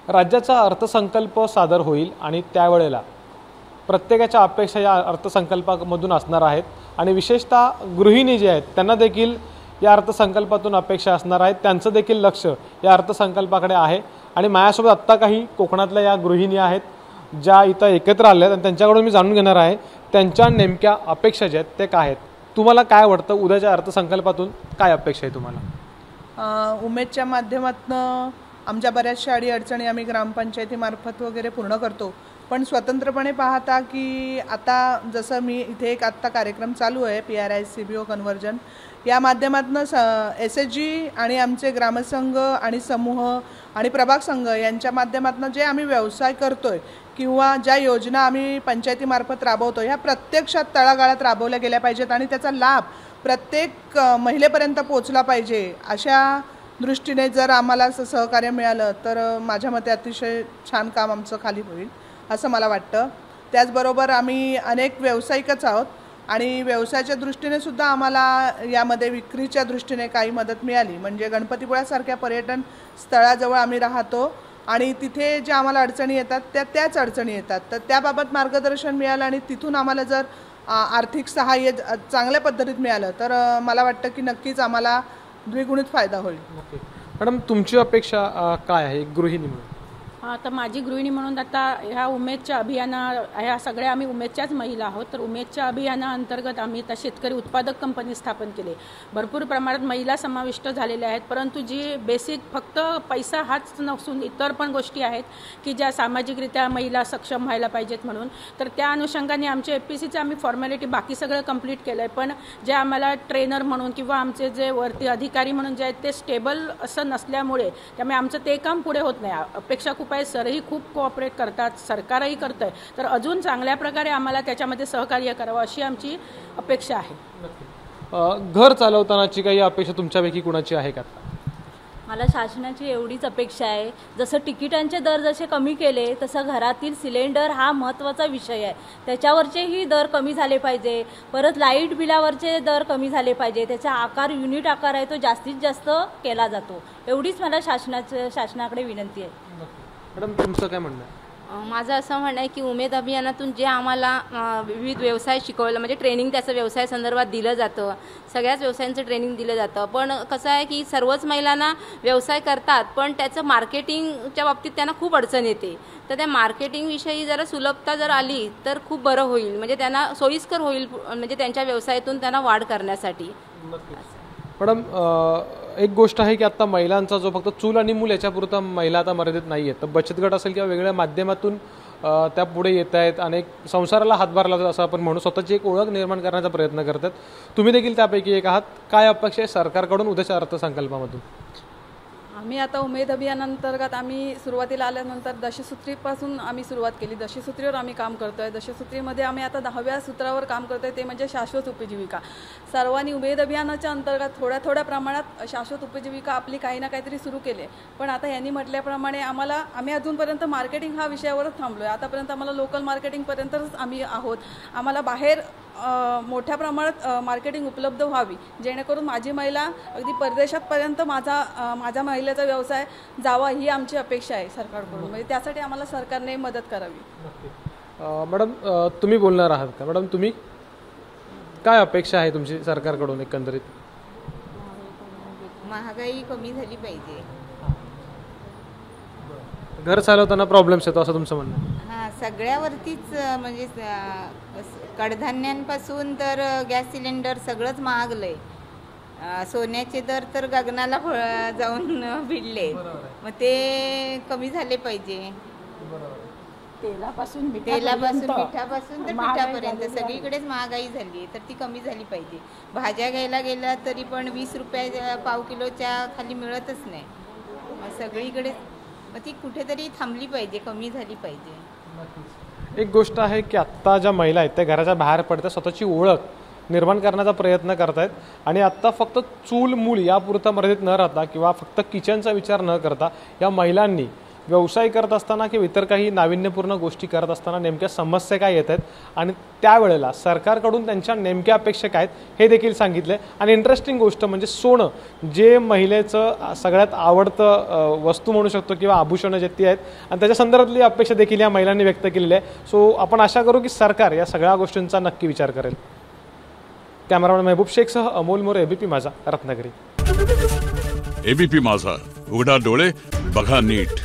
राज्याचा अर्थसंकल्प सादर होईल आणि त्यावेळेला प्रत्येकाच्या अपेक्षा या अर्थसंकल्पामधून असणार आहेत आणि विशेषतः गृहिणी जे आहेत त्यांना देखील या अर्थसंकल्पातून अपेक्षा असणार आहेत। त्यांचं देखील लक्ष या अर्थसंकल्पाकडे आहे आणि माझ्यासोबत आत्ता काही कोकणातल्या या गृहिणी आहेत ज्या इथं एकत्र आल्या आहेत आणि त्यांच्याकडून मी जाणून घेणार आहे त्यांच्या नेमक्या अपेक्षा ज्या आहेत ते काय आहेत। तुम्हाला काय वाटतं उद्याच्या अर्थसंकल्पातून काय अपेक्षा आहे तुम्हाला? उमेदच्या माध्यमातून आमच्या बऱ्याचशा अडचणी आम्ही ग्रामपंचायतीमार्फत वगैरे पूर्ण करतो, पण स्वतंत्रपणे पाहता की आता जसं मी इथे एक आत्ता कार्यक्रम चालू आहे PRI CBO कन्व्हर्जन या माध्यमातून SHG आणि आमचे ग्रामसंघ आणि समूह आणि प्रभाग संघ यांच्या माध्यमातून जे आम्ही व्यवसाय करतोय किंवा ज्या योजना आम्ही पंचायतीमार्फत राबवतो ह्या प्रत्यक्षात तळागाळात राबवल्या गेल्या पाहिजेत आणि त्याचा लाभ प्रत्येक महिलेपर्यंत पोहोचला पाहिजे। अशा दृष्टीने जर आम्हाला सहकार्य मिळालं तर माझ्या मते अतिशय छान काम आमचं खाली होईल असं मला वाटतं। त्याचबरोबर आम्ही अनेक व्यावसायिकच आहोत आणि व्यवसायाच्या दृष्टीने सुद्धा आम्हाला यामध्ये विक्रीच्या दृष्टीने काही मदत मिळाली, म्हणजे गणपतीपुळ्यासारख्या पर्यटन स्थळाजवळ आम्ही राहतो आणि तिथे ज्या आम्हाला अडचणी येतात त्याच अडचणी येतात, तर त्याबाबत मार्गदर्शन मिळालं आणि तिथून आम्हाला जर आर्थिक सहाय्य चांगल्या पद्धतीत मिळालं तर मला वाटतं की नक्कीच आम्हाला द्विगुणित फायदा होईल। मॅडम तुमची अपेक्षा काय आहे गृहिणी म्हणून? तर माझी गृहिणी म्हणून आता ह्या उमेदच्या ह्या सगळ्या आम्ही उमेदच्याच महिला आहोत, तर उमेदच्या अभियानाअंतर्गत आम्ही आता शेतकरी उत्पादक कंपनी स्थापन केली। भरपूर प्रमाणात महिला समाविष्ट झालेल्या आहेत, परंतु जी बेसिक फक्त पैसा हाच नसून इतर पण गोष्टी आहेत की ज्या सामाजिकरित्या महिला सक्षम व्हायला पाहिजेत म्हणून, तर त्या अनुषंगाने आमचे FPCचे आम्ही फॉर्मॅलिटी बाकी सगळं कंप्लीट केलं आहे, पण जे आम्हाला ट्रेनर म्हणून किंवा आमचे जे वरती अधिकारी म्हणून जे आहेत ते स्टेबल असं नसल्यामुळे त्यामुळे आमचं ते काम पुढे होत नाही। अपेक्षा खूप सरही खूप कोऑपरेट करतात, सरकारही करतंय, तर अजून चांगल्या प्रकारे आम्हाला त्याच्यामध्ये सहकार्य करावं अशी आमची अपेक्षा आहे। घर चालवतानाची काही अपेक्षा तुमच्यापैकी कुणाची आहे का? मला शासनाची एवढीच अपेक्षा आहे, जसं तिकिटांचे दर जसे कमी केले तसं घरातील सिलेंडर हा महत्त्वाचा विषय आहे, त्याच्यावरचेही दर कमी झाले पाहिजे। परत लाईट बिलावरचे दर कमी झाले पाहिजे, त्याचा आकार युनिट आकार आहे तो जास्तीत जास्त केला जातो, एवढीच मला शासनाकडे विनंती आहे। मॅडम तुमचं काय म्हणणं आहे? माझं असं म्हणणं आहे की उमेद अभियानातून जे आम्हाला विविध व्यवसाय शिकवलं, म्हणजे ट्रेनिंग त्याचं व्यवसाय संदर्भात दिलं जातं, सगळ्याच व्यवसायांचं ट्रेनिंग दिलं जातं, पण कसं आहे की सर्वच महिलांना व्यवसाय करतात पण त्याचं मार्केटिंगच्या बाबतीत त्यांना खूप अडचण येते, तर त्या मार्केटिंगविषयी जरा सुलभता जर आली तर खूप बरं होईल, म्हणजे त्यांना सोयीस्कर होईल, म्हणजे त्यांच्या व्यवसायातून त्यांना वाढ करण्यासाठी। मॅडम एक गोष्ट आहे की आता महिलांचा जो फक्त चूल आणि मूल याच्यापुरता महिला आता मर्यादित नाही आहेत, तर बचत गट असेल किंवा वेगळ्या माध्यमातून त्या पुढे येत आहेत, अनेक संसाराला हातभार लावतात असं आपण म्हणू, स्वतःची एक ओळख निर्माण करण्याचा प्रयत्न करतात, तुम्ही देखील त्यापैकी एक आहात। काय अपेक्षा आहे सरकारकडून उद्याच्या अर्थसंकल्पामधून? आम्ही आता उमेद अभियानांतर्गत आम्ही सुरुवातीला आल्यानंतर दशसूत्रीपासून आम्ही सुरुवात केली, दशसूत्रीवर आम्ही काम करतोय। दशसूत्रीमध्ये आम्ही आता 10व्या सूत्रावर काम करतोय, ते म्हणजे शाश्वत उपजीविका। सर्वांनी उमेद अभियानाच्या अंतर्गत थोड्या प्रमाणात शाश्वत उपजीविका आपली काही ना काहीतरी सुरू केले, पण आता यांनी म्हटल्याप्रमाणे आम्ही अजूनपर्यंत मार्केटिंग हा विषयावरच थांबलोय, आतापर्यंत आम्हाला लोकल मार्केटिंगपर्यंतच आम्ही आहोत, आम्हाला बाहेर मोठ्या प्रमाणात मार्केटिंग उपलब्ध व्हावी, जेणेकरून माझी महिला अगदी परदेशातपर्यंत माझ्या महिलेचा व्यवसाय जावा ही आमची अपेक्षा आहे सरकारकडून, म्हणजे त्यासाठी आम्हाला सरकारने मदत करावी। मॅडम तुम्ही बोलणार आहात का? मॅडम तुम्ही काय अपेक्षा आहे तुमची सरकारकडून? एकंदरीत महागाई कमी झाली पाहिजे, घर चालवताना प्रॉब्लेम्स येतो असं तुमचं म्हणणं आहे? हां, सगळ्यावरतीच म्हणजे कडधान्यांपासून तर गॅस सिलेंडर सगळंच महागलंय, सोन्याचे दर तर गगनाला जाऊन भिडले, मग ते कमी झाले पाहिजे। तेलापासून मिठापासून तर पिठापर्यंत सगळीकडेच महागाई झाली, तर ती कमी झाली पाहिजे। भाज्या घ्यायला गेला तरी पण 20 रुपये पाव किलोच्या खाली मिळतच नाही, सगळीकडे मग ती कुठेतरी थांबली पाहिजे, कमी झाली पाहिजे। एक गोष्ट आहे की आत्ता ज्या महिला आहेत त्या घराच्या बाहेर पडतात, स्वतःची ओळख निर्माण करण्याचा प्रयत्न करतायत आणि आत्ता फक्त चूल मूल यापुरता मर्यादित न राहता किंवा फक्त किचनचा विचार न करता या महिलांनी व्यवसाय करत असताना किंवा इतर काही नाविन्यपूर्ण गोष्टी करत असताना नेमक्या समस्या काय येत आहेत आणि त्यावेळेला सरकारकडून त्यांच्या नेमक्या अपेक्षा काय आहेत हे देखील सांगितले। आणि इंटरेस्टिंग गोष्ट म्हणजे सोनं, जे महिलेचं सगळ्यात आवडतं वस्तू म्हणू शकतो किंवा आभूषणं जे ती आहेत, आणि त्याच्या संदर्भातली अपेक्षा देखील या महिलांनी व्यक्त केलेली आहे। सो आपण आशा करू की सरकार या सगळ्या गोष्टींचा नक्की विचार करेल। कॅमेरामॅन महबूब शेखसह अमोल मोरे, एबीपी माझा, रत्नागिरी। एबीपी माझा, उघडा डोळे बघा नीट।